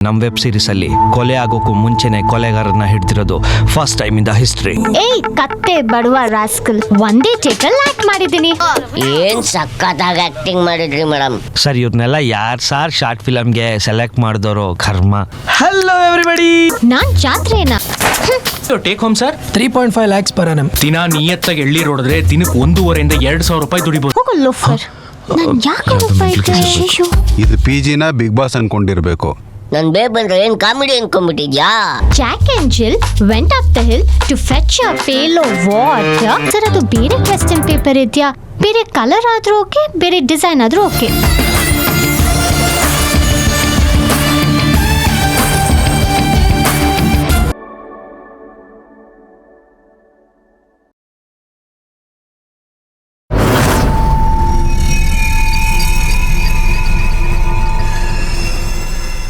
ನಮ್ web series ಅಲ್ಲಿ ಕೊಲೆ ಆಗೋಕ್ಕೂ ಮುಂಚೆನೆ ಕೊಲೆಗಾರನ್ನ ಹಿಡ್ದಿರೋದು first time in the history. ಏಯ್ ಕತ್ತೆ ಬಡವ ರಾಸ್ಕಲ್, ಒಂದೇ ಟೇಕಲ್ ಆಕ್ಟ್ ಮಾಡಿದೀನಿ. ಏನ್ ಸಕ್ಕತ್ತಾಗಿ ಆಕ್ಟಿಂಗ್ ಮಾಡಿದ್ರಿ ಮೇಡಮ್. ಸರ್ ಇವ್ರನ್ನೆಲ್ಲ ಯಾರ್ ಸಾರ್ ಶಾರ್ಟ್ ಫಿಲಮ್ಗೆ ಸೆಲೆಕ್ಟ್ ಮಾಡಿದವರು ಕರ್ಮ. ಹಲೋ ಎವ್ರಿಬಡಿ, ನಾನ್ ಜಾತ್ರೆನಾ? Take home sir 3.5 lakhs per annum. ದಿನ ನಿಯತ್ತಾಗಿ ಎಳ್ಳಿ ಹೊಡೆದ್ರೆ ದಿನಕ್ಕೆ 1.5 ರಿಂದ 2,000 ರೂಪಾಯಿ ದುಡಿಬಹುದು. ಹೋಗು ಲೋಫರ್. ನಾನ್ ಯಾಕೆ ಬೈತೆ? ಅಯ್ಯೋ, ಇದು ಪಿಜಿನ ಬಿಗ್ ಬಾಸ್ ಅನ್ಕೊಂಡಿರ್ಬೇಕು. ನನ್ ಬಂದ್ರೆ ಏನ್ comedy ಅನ್ಕೊಂಡ್ಬಿಟ್ಟಿದ್ಯಾ? Jack and Jill went up the hill to fetch a pail of water. Sir ಅದು ಬೇರೆ ಕ್ವೆಶ್ಚನ್ ಪೇಪರ್ ಇದೆಯಾ? ಬೇರೆ ಕಲರ್ ಆದ್ರೂ ಓಕೆ, ಬೇರೆ ಡಿಸೈನ್ ಆದ್ರೂ ಓಕೆ.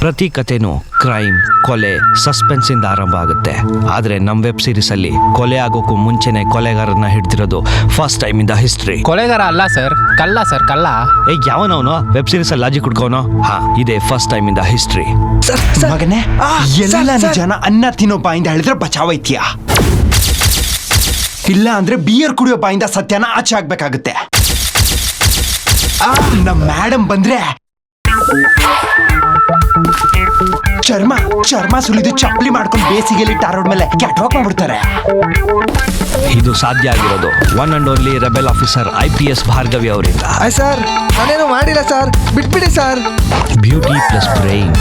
ಪ್ರತಿ ಕಥೆನೂ ಕ್ರೈಮ್, ಕೊಲೆ, ಸಸ್ಪೆನ್ಸ್ ಇಂದ ಆರಂಭ ಆಗುತ್ತೆ. ಆದ್ರೆ ನಮ್ ವೆಬ್ ಸೀರೀಸ್ ಅಲ್ಲಿ ಕೊಲೆ ಆಗೋಕ್ಕೂ ಮುಂಚೆನೆ ಕೊಲೆಗಾರನ್ನ ಹಿಡ್ದಿರೋದು first time in the history. ಕೊಲೆಗಾರ ಅಲ್ಲ ಸರ್, ಕಳ್ಳ ಸರ್, ಕಳ್ಳ. ಯಾವನವನು ವೆಬ್ ಸೀರೀಸ್ ಅಲ್ಲಿ ಲಾಜಿಕ್ ಹುಡ್ಕೋನು? ಇದೇ first time in the history. ಮಗನೇ, ಎಲ್ಲ ಜನ ಅನ್ನ ತಿನ್ನೋ ಬಾಯಿಂದ ಹೇಳಿದ್ರೆ ಬಚಾವೈತ್ಯಾ, ಇಲ್ಲ ಅಂದ್ರೆ ಬಿಯರ್ ಕುಡಿಯೋ ಬಾಯಿಂದ ಸತ್ಯನ ಆಚೆ ಆಗ್ಬೇಕಾಗುತ್ತೆ. ನಮ್ ಮೇಡಮ್ ಬಂದ್ರೆ ಚರ್ಮ ಸುಲಿದು ಚಪ್ಪಲಿ ಮಾಡ್ಕೊಂಡು ಬೇಸಿಗೆಯಲ್ಲಿ ಟಾರೋಡ್ ಮೇಲೆ ಕ್ಯಾಟ್ವಾಕ್ ಮಾಡ್ಬಿಡ್ತಾರೆ. ಇದು ಸಾಧ್ಯ ಆಗಿರೋದು one and only rebel officer IPS Bhargavi ಅವರಿಂದ. ಸರ್ ನಾನೇನು ಮಾಡಿಲ್ಲ ಸರ್, ಬಿಟ್ಬಿಡಿ sir. Beauty plus brain.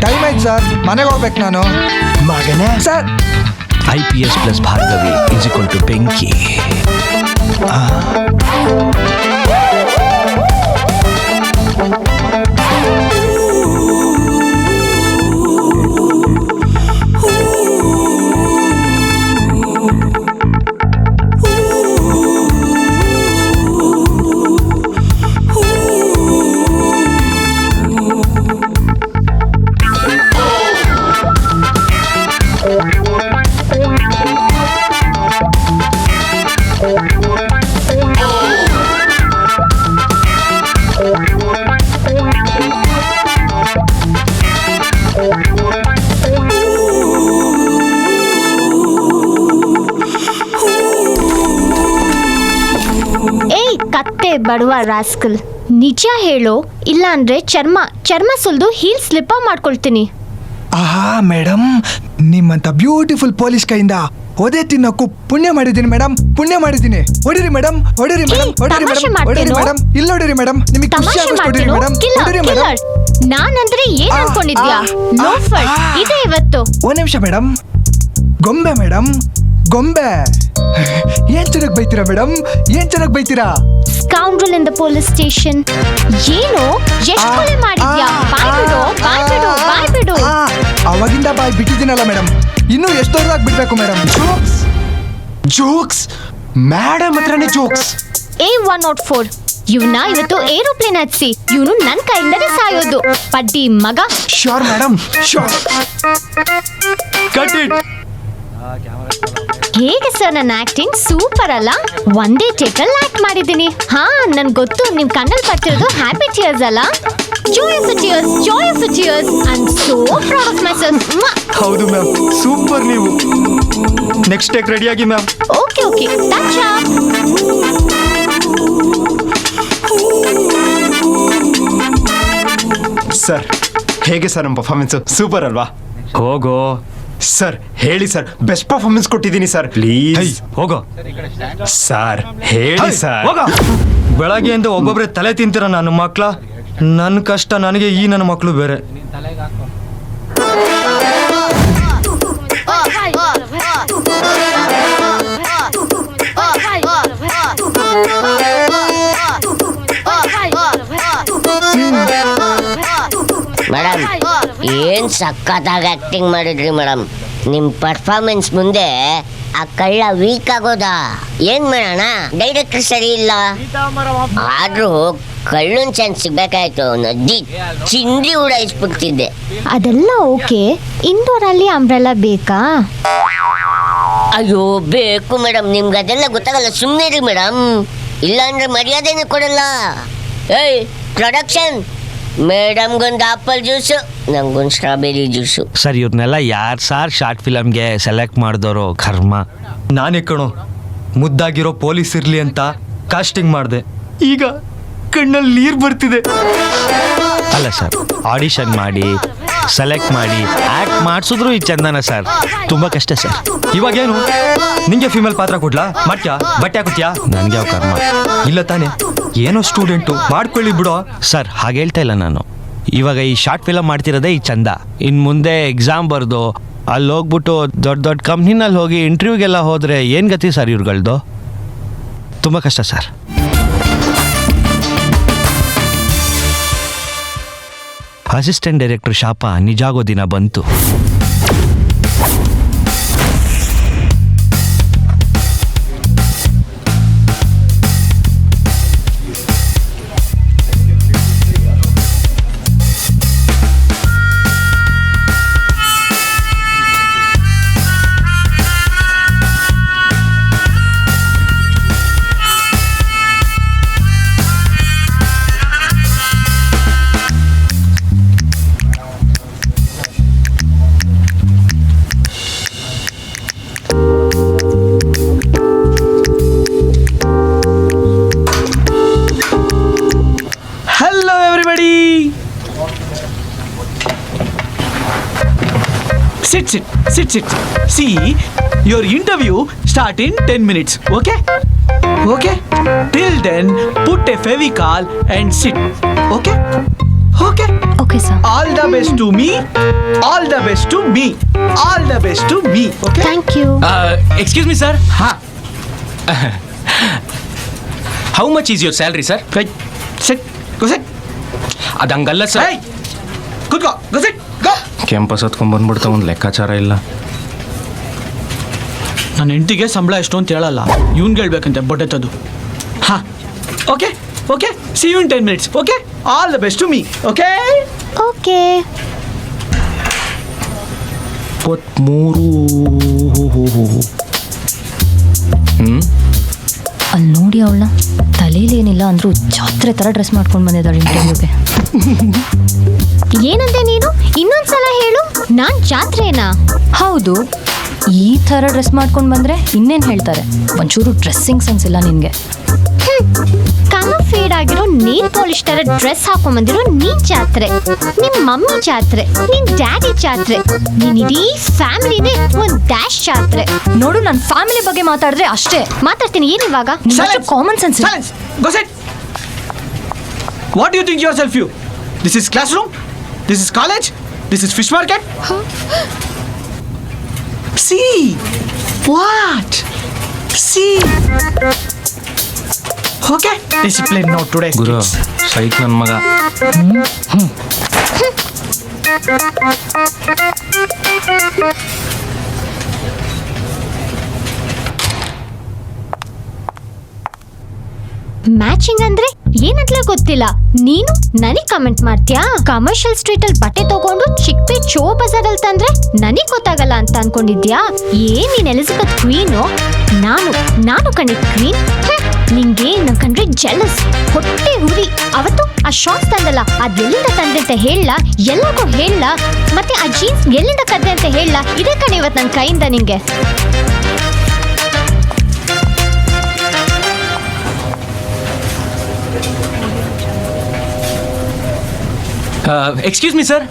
Time ಆಯ್ತು ಸರ್, ಮನೆಗೆ ಹೋಗ್ಬೇಕು ನಾನು. ಮಗನೇ sir IPS plus Bhargavi is equal to ಬೆಂಕಿ. ಏಯ್ ಕತ್ತೆ ಬಡವ ರಾಸ್ಕಲ್, ನಿಜ ಹೇಳೋ, ಇಲ್ಲ ಅಂದ್ರೆ ಚರ್ಮ ಸುಲ್ದು ಹೀಲ್ ಸ್ಲಿಪ್ ಮಾಡ್ಕೊಳ್ತೀನಿ. ಆಹಾ ಮೇಡಮ್, ನಿಮ್ಮಂತ ಬ್ಯೂಟಿಫುಲ್ ಪೊಲೀಸ್ ಕೈಯಿಂದ ಒದೆ ತಿನ್ನೋಕ್ಕೂ ಪುಣ್ಯ ಮಾಡಿದ್ದೀನಿ ಮೇಡಮ್, ಪುಣ್ಯ ಮಾಡಿದ್ದೀನಿ. ಹೊಡಿರಿ ಮೇಡಮ್, ಹೊಡಿರಿ ಮೇಡಮ್, ಹೊಡಿರಿ ತಮಾಷೆ ಮೇಡಮ್, ಹೊಡಿರಿ ಮಾಡ್ತೀನೋ? ಮೇಡಮ್, ಇಲ್ಲ ಹೊಡಿರಿ ಮೇಡಮ್, ನಿಮಗೆ ಖುಷಿ ತಮಾಷೆ ಆಗೋಷ್ಟು ಹೊಡಿರಿ ಮಾಡ್ತೀನೋ? Madam, ಹೊಡಿರಿ madam. ನಾನಂದ್ರೆ ಏನ್ ಅನ್ಕೊಂಡಿದ್ಯಾ? ಲೋಫರ್ ಇದೆ ಇವತ್ತು. ಒಂದ್ ನಿಮಿಷ ಮೇಡಮ್. ಗೊಂಬೆ ಮೇಡಮ್, ಗೊಂಬೆ. ಏನ್ ಚೆನ್ನಾಗಿ ಬೈತೀರಾ ಮೇಡಮ್, ಏನ್ ಚೆನ್ನಾಗಿ ಬೈತೀರಾ? Scoundrel in the police station. ಏನು ಎಷ್ಟು ಕೊಲೆ ಮಾಡಿದ್ಯಾ? ಬಾಯ್ ಬಿಡು, ಬಾಯ್ ಬಿಡು, ಬಾಯ್ ಬಿಡು. ಅವಾಗಿಂದ ಬಾಯ್ ಬಿಟ್ಟಿದ್ದೀನಲ್ಲ ಮೇಡಮ್, ಇನ್ನೂ ಎಷ್ಟೋರ್ದಾಗ್ ಬಿಡ್ಬೇಕು ಮೇಡಮ್? ಜೋಕ್ಸ್ ಮೇಡಮ್ ಹತ್ರನೇ ಜೋಕ್ಸ್. A104 ಇವನ್ನ ಇವತ್ತು ಏರೋಪ್ಲೇನ್ ಹತ್ಸಿ ಇವನು ನನ್ ಕೈಯಿಂದನೇ ಸಾಯೋದು. ಪಡ್ಡಿ ಮಗ. Sure madam, sure. Cut it. ಹೇಗೆ ಸರ್ ನನ್ನ ಆಕ್ಟಿಂಗ್ ಸೂಪರ್ ಅಲ್ಲ? ಒಂದೇ ಟೇಕಲ್ ಆಕ್ಟ್ ಮಾಡಿದ್ದೀನಿ. ನನ್ ಗೊತ್ತು ನಿಮ್ ಕಣ್ಣಲ್ಲಿ ಬರ್ತಿರೋದು ಹ್ಯಾಪಿ ಟಿಯರ್ಸ್ ಅಲ್ಲ? Joy of the tears, joy of the tears. I'm so proud of myself. ಹೌದು ಮ್ಯಾಮ್, ಸೂಪರ್ ನೀವು. ನೆಕ್ಸ್ಟ್ ಟೇಕ್ ರೆಡಿ ಆಗಿ ma'am. Okay touch up. Sir ಹೇಗೆ ಸರ್ ನಮ್ಮ ಪರ್ಫಾರ್ಮೆನ್ಸ್? ಸೂಪರ್ ಅಲ್ವಾ? ಹೋಗೋ ಸರ್ ಹೇಳಿ ಸರ್, ಬೆಸ್ಟ್ ಪರ್ಫಾರ್ಮೆನ್ಸ್ ಕೊಟ್ಟಿದ್ದೀನಿ ಸರ್, ಪ್ಲೀಸ್. ಹೋಗೋ ಸರ್ ಹೇಳಿ ಸರ್. ಬೆಳಗ್ಗೆ ಅಂತ ಒಬ್ಬೊಬ್ರೆ ತಲೆ ತಿಂತೀರ ನನ್ನ ಮಕ್ಳ. ನನ್ನ ಕಷ್ಟ ನನಗೆ, ಈ ನನ್ನ ಮಕ್ಕಳು ಬೇರೆ. ಮೇಡಮ್ ಏನ್ ಸಕ್ಕತ್ತಾಗಿ ಆಕ್ಟಿಂಗ್ ಮಾಡಿದ್ರಿ ಮೇಡಮ್. ನಿಮ್ ಪರ್ಫಾರ್ಮೆನ್ಸ್ ಮುಂದೆ ಆ ಕಳ್ಳ ವೀಕ್ ಆಗೋದಾ? ಏನ್ ಮಾಡೋಣ, ಡೈರೆಕ್ಟರ್ ಸರಿ ಇಲ್ಲ. ಆದ್ರೂ ಕಳ್ಳನ್ ಚಾನ್ಸ್ ಸಿಗ್ಬೇಕಾಯ್ತು, ನದಿ ಚಿಂದಿ ಉಡಾಯಿಸ್ಬಿಡ್ತಿದ್ದೆ. ಅದೆಲ್ಲ ಓಕೆ, ಇಂಡೋರ್ ಅಲ್ಲಿ ಅಂಬ್ರೆಲಾ ಬೇಕಾ? ಅಯ್ಯೋ ಬೇಕು ಮೇಡಮ್, ನಿಮ್ಗೆ ಅದೆಲ್ಲ ಗೊತ್ತಾಗಲ್ಲ, ಸುಮ್ಮನೆ ರೀ ಮೇಡಮ್. ಇಲ್ಲಾಂದ್ರೆ ಮರ್ಯಾದೆನೇ ಕೊಡಲ್ಲ. ಏಯ್ ಪ್ರೊಡಕ್ಷನ್, ಮೇಡಮ್ಗೊಂದು ಆಪಲ್ ಜ್ಯೂಸು ನಂಗೊಂದು ಸ್ಟ್ರಾಬೆರಿ ಜ್ಯೂಸು. ಸರ್ ಇವ್ರನ್ನೆಲ್ಲ ಯಾರು ಸಾರ್ ಶಾರ್ಟ್ ಫಿಲಮ್ಗೆ ಸೆಲೆಕ್ಟ್ ಮಾಡಿದವರು ಕರ್ಮ. ನಾನೇ ಕಣೋ ಮುದ್ದಾಗಿರೋ ಪೊಲೀಸ್ ಇರ್ಲಿ ಅಂತ ಕಾಸ್ಟಿಂಗ್ ಮಾಡಿದೆ. ಈಗ ಕಣ್ಣಲ್ಲಿ ನೀರು ಬರ್ತಿದೆ. ಅಲ್ಲ ಸರ್, ಆಡಿಷನ್ ಮಾಡಿ ಸೆಲೆಕ್ಟ್ ಮಾಡಿ ಆ್ಯಕ್ಟ್ ಮಾಡಿಸಿದ್ರು ಈ ಚಂದನ ಸರ್ ತುಂಬ ಕಷ್ಟ ಸರ್. ಇವಾಗೇನು ನಿಂಗೆ ಫಿಮೇಲ್ ಪಾತ್ರ ಕೊಡ್ಲಾ? ಮಾಡ್ತ್ಯಾ? ಬಟ್ಟೆ ಹಾಕುತ್ಯಾ? ನನಗೆ ಯಾವ ಕರ್ಮ. ಇಲ್ಲ ತಾನೆ, ಏನೋ ಸ್ಟೂಡೆಂಟು ಮಾಡ್ಕೊಳ್ಳಿ ಬಿಡೋ. ಸರ್ ಹಾಗೆ ಹೇಳ್ತಾ ಇಲ್ಲ ನಾನು. ಇವಾಗ ಈ ಶಾರ್ಟ್ ಫಿಲಮ್ ಮಾಡ್ತಿರೋದೇ ಈ ಚಂದ. ಇನ್ನು ಮುಂದೆ ಎಕ್ಸಾಮ್ ಬರೆದು ಅಲ್ಲಿ ಹೋಗ್ಬಿಟ್ಟು ದೊಡ್ಡ ದೊಡ್ಡ ಕಂಪ್ನಿನಲ್ಲಿ ಹೋಗಿ ಇಂಟರ್ವ್ಯೂಗೆಲ್ಲ ಹೋದರೆ ಏನು ಗತಿ ಸರ್ ಇವ್ರುಗಳ್ದು? ತುಂಬ ಕಷ್ಟ ಸರ್. ಅಸಿಸ್ಟೆಂಟ್ ಡೈರೆಕ್ಟರ್ ಶಾಪ ನಿಜಾಗೋ ದಿನ ಬಂತು. Hello everybody. Sit. See, your interview start in 10 minutes. Okay? Till then, put a fevicol and sit. Okay? Okay sir. All the best to me. Okay? Thank you. Excuse me sir, Ha. How much is your salary sir? Right. Sit. Go sit. ಅದು ಹಂಗಲ್ಲ ಸರ್. Hey. Go. Go sit. Go. Campus ಹತ್ಕೊಂಡ್ ಬಂದ್ಬಿಡ್ತಾ ಒಂದು ಲೆಕ್ಕಾಚಾರ ಇಲ್ಲ. ನನ್ನ ಹೆಂಡತಿಗೆ ಸಂಬಳ ಎಷ್ಟು ಅಂತ ಹೇಳಲ್ಲ, ಇವ್ನ್ಗೆ ಹೇಳ್ಬೇಕಂತೆ ಬೊಟ್ಟೆತ್ತದು. ಹಾ. Okay. See you in 10 minutes. Okay? All the best to me. Okay? Okay. 23. ಅಲ್ಲಿ ನೋಡಿ ಅವಳನ್ನ ತಲೆಯಲ್ಲೇನಿಲ್ಲ ಅಂದ್ರೂ ಜಾತ್ರೆ ಥರ ಡ್ರೆಸ್ ಮಾಡ್ಕೊಂಡು ಬಂದಿದ್ದಾಳೆ ಇಂಟರ್ವ್ಯೂಗೆ. ಏನಂತೆ ನೀನು? ಇನ್ನೊಂದ್ಸಲ ಹೇಳು. ನಾನ್ ಜಾತ್ರೆನಾ? ಹೌದು, ಈ ಥರ ಡ್ರೆಸ್ ಮಾಡ್ಕೊಂಡು ಬಂದರೆ ಇನ್ನೇನು ಹೇಳ್ತಾರೆ? ಒಂಚೂರು ಡ್ರೆಸ್ಸಿಂಗ್ ಸೆನ್ಸ್ ಇಲ್ಲ ನಿನಗೆ. ಕಲರ್ ಫೇಡ್ ಆಗಿರೋ ನೇಲ್ ಪಾಲಿಶ್ ತರ ಡ್ರೆಸ್ ಹಾಕೊಂಡ್ಬಂದಿರೋ ನೀನ್ ಜಾತ್ರೆ, ನಿಮ್ ಮಮ್ಮಿ ಜಾತ್ರೆ, ನಿನ್ ಡ್ಯಾಡಿ ಜಾತ್ರೆ, ನಿನ್ ಇಡೀ ಫ್ಯಾಮಿಲಿನೇ ಒಂದ್ ಡ್ಯಾಶ್ ಜಾತ್ರೆ. ನೋಡು, ನನ್ನ ಫ್ಯಾಮಿಲಿ ಬಗ್ಗೆ ಮಾತಾಡಿದ್ರೆ ಅಷ್ಟೇ ಮಾತಾಡ್ತೀನಿ. ಏನಿವಾಗ? Common sense. Silence. Go sit. What do you think yourself, you? This is classroom. This is college. This is fish market. See. What? See. Okay. Discipline not today. Guru kids. ಸೈಕ್ ನನ್ನ ಮಗ. Matching ಅಂದ್ರೆ ಏನಂತಲೇ ಗೊತ್ತಿಲ್ಲ. ನೀನು ನನಗ್ comment ಮಾಡ್ತೀಯಾ? Commercial street ಅಲ್ಲಿ ಬಟ್ಟೆ ತಗೊಂಡು ಚಿಕ್ಕಪೇಟ್ ಚೋ ಬಜಾರ್ ಅಲ್ಲಿ ತಂದ್ರೆ ನನಗ್ ಗೊತ್ತಾಗಲ್ಲ ಅಂತ ಅನ್ಕೊಂಡಿದ್ಯಾ? ಏನ್ ನೀನ್ ಎಲಿಜಬೆತ್ ಕ್ವೀನು? ನಾನು ಕಂಡಿದ್ ಕ್ವೀನ್. ನಿಂಗೆ ನನ್ ಕಂಡ್ರೆ ಜೆಲಸ್, ಹೊಟ್ಟೆ ಉರಿ. ಅವತ್ತು ಆ ಶಾರ್ಟ್ಸ್ ತಂದಲ್ಲ, ಅದ್ ಎಲ್ಲಿಂದ ತಂದೆ ಅಂತ ಹೇಳ, ಎಲ್ಲರಿಗೂ ಹೇಳ, ಮತ್ತೆ ಆ ಜೀನ್ಸ್ ಎಲ್ಲಿಂದ ಕದ್ದೆ ಅಂತ ಹೇಳ. ಇದೇ ಕಣೆ ಇವತ್ತು ನನ್ನ ಕೈಯಿಂದ ನಿಂಗೆ. Excuse me sir,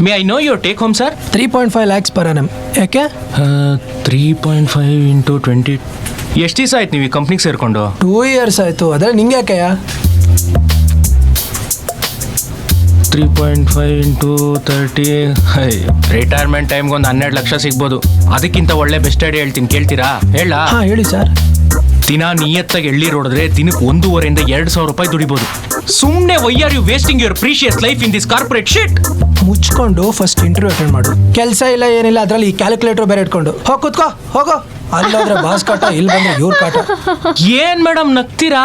may I know your take home sir? 3.5 lakhs per annum. ಯಾಕೆ? 3.5 into 20. ಎಷ್ಟು ದಿವಸ ಆಯ್ತು ನೀವು ಈ ಕಂಪ್ನಿಗೆ ಸೇರಿಕೊಂಡು? 2 years ಆಯಿತು. ಅದೇ ನಿಂಗೆ ಯಾಕೆಯ? 3.5 into 30. ರಿಟೈರ್ಮೆಂಟ್ ಟೈಮ್ಗೆ ಒಂದು 12 ಲಕ್ಷ ಸಿಗ್ಬೋದು. ಅದಕ್ಕಿಂತ ಒಳ್ಳೆ ಬೆಸ್ಟ್ ಐಡಿಯಾ ಹೇಳ್ತೀನಿ, ಕೇಳ್ತೀರಾ? ಹೇಳ? ಹಾಂ ಹೇಳಿ ಸರ್. ದಿನ ನಿಯತ್ತಾಗಿ ಎಳ್ನೀರು ಹೊಡೆದ್ರೆ ದಿನಕ್ಕೆ 1,500 to 2,000 ರೂಪಾಯಿ ದುಡಿಬೋದು. ಸುಮ್ಮನೆ why are you wasting your precious life in this corporate shit? ಮುಚ್ಕೊಂಡು ಫಸ್ಟ್ ಇಂಟರ್ವ್ಯೂ ಅಟೆಂಡ್ ಮಾಡು. ಕೆಲಸ ಇಲ್ಲ ಏನಿಲ್ಲ, ಅದರಲ್ಲಿ ಈ ಕ್ಯಾಲ್ಕುಲೇಟರ್ ಬೇರೆ ಇಟ್ಕೊಂಡು ಹೋಗಿ ಕೂತ್ಕೋ. ಹೋಗೋ. ಅಲ್ಲೋದ್ರೆ ಬಾಸ್ ಕಾಟ, ಇಲ್ಲಿ ಬಂದ್ರೆ ಇವ್ರ ಕಾಟ. ಏನ್ ಮೇಡಮ್ ನಗ್ತೀರಾ?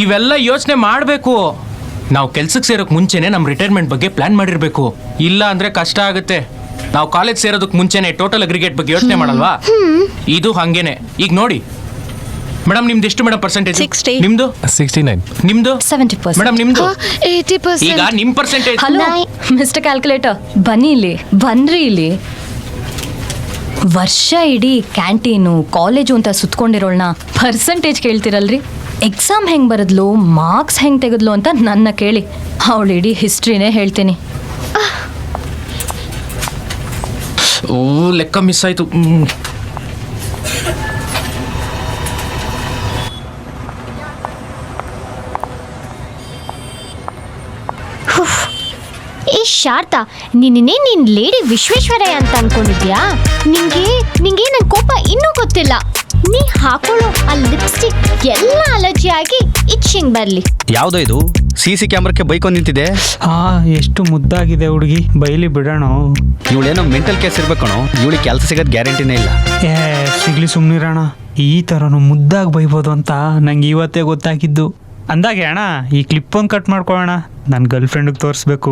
ಇವೆಲ್ಲ ಯೋಚನೆ ಮಾಡಬೇಕು. ನಾವು ಕೆಲ್ಸಕ್ಕೆ ಸೇರೋಕೆ ಮುಂಚೆನೆ ನಮ್ಮ ರಿಟೈರ್ಮೆಂಟ್ ಬಗ್ಗೆ ಪ್ಲಾನ್ ಮಾಡಿರ್ಬೇಕು. ಇಲ್ಲ ಅಂದ್ರೆ ಕಷ್ಟ ಆಗುತ್ತೆ. ನಾವು ಕಾಲೇಜ್ ಸೇರೋದಕ್ಕೆ ಮುಂಚೆನೆ ಟೋಟಲ್ ಅಗ್ರಿಗೇಟ್ ಬಗ್ಗೆ ಯೋಚನೆ ಮಾಡಲ್ವಾ? ಇದು ಹಂಗೇನೆ. ಈಗ ನೋಡಿ, ಮೇಡಮ್ ನಿಮ್ದು ಎಷ್ಟು ಮೇಡಮ್ ಪರ್ಸೆಂಟೇಜ್? 60. ನಿಮ್ದು 69. ನಿಮ್ದು 70%. ಮೇಡಮ್ ನಿಮ್ದು 80%. ಈಗ ನಿಮ್ ಪರ್ಸೆಂಟೇಜ್? ಹಲೋ ಮಿಸ್ಟರ್ ಕ್ಯಾಲ್ಕುಲೇಟರ್, ಬನ್ನಿ ಇಲ್ಲಿ, ಬನ್ರಿ ಇಲ್ಲಿ. ವರ್ಷ ಇಡೀ ಕ್ಯಾಂಟೀನು ಕಾಲೇಜು ಅಂತ ಸುತ್ಕೊಂಡಿರೋಳ್ನ ಪರ್ಸೆಂಟೇಜ್ ಕೇಳ್ತಿರಲ್ರಿ. ಎಕ್ಸಾಮ್ ಹೆಂಗೆ ಬರೆದ್ಲು, ಮಾರ್ಕ್ಸ್ ಹೆಂಗೆ ತೆಗೆದ್ಲು ಅಂತ ನನ್ನ ಕೇಳಿ, ಅವಳು ಇಡೀ ಹಿಸ್ಟ್ರಿನೇ ಹೇಳ್ತೀನಿ. ಓ ಲೆಕ್ಕ ಮಿಸ್ ಆಯ್ತು. ಏ ಶಾರದಾ, ನೀನ್ ಲೇಡಿ ವಿಶ್ವೇಶ್ವರಯ್ಯ ಅಂತ ಅನ್ಕೊಂಡಿದ್ಯಾ? ನಿಂಗೆ ನನ್ ಕೋಪ ಇನ್ನೂ ಗೊತ್ತಿಲ್ಲ. ನೀ ಹಾಕೊಳ್ಳೋ ಆ ಲಿಪ್ಸ್ಟಿಕ್ ಎಲ್ಲ ಅಲರ್ಜಿ ಆಗಿ ಇಚ್ಚಿಂಗ್ ಬರ್ಲಿ. ಯಾವುದೋ ಇದು CC ಕ್ಯಾಮ್ರಕ್ಕೆ ಬೈಕೊಂಡು ನಿಂತಿದೆ. ಎಷ್ಟು ಮುದ್ದಾಗಿದೆ ಹುಡುಗಿ, ಬೈಲಿ ಬಿಡೋಣ. ಇವಳೇನೋ ಮೆಂಟಲ್ ಕೇಸ್ ಇರ್ಬೇಕಣೋ, ಇವಳಿಗೆ ಕೆಲಸ ಸಿಗೋದು ಗ್ಯಾರಂಟಿನೇ ಇಲ್ಲ. ಸಿಗ್ಲಿ ಸುಮ್ನಿರೋಣ. ಈ ಥರನು ಮುದ್ದಾಗಿ ಬೈಬೋದು ಅಂತ ನಂಗೆ ಇವತ್ತೇ ಗೊತ್ತಾಗಿದ್ದು. ಅಂದಾಗೆ ಅಣ್ಣ, ಈ ಕ್ಲಿಪ್ ಒಂದು ಕಟ್ ಮಾಡ್ಕೊಳ್ಳೋಣ, ನನ್ನ ಗರ್ಲ್ ಫ್ರೆಂಡ್ಗೆ ತೋರಿಸ್ಬೇಕು.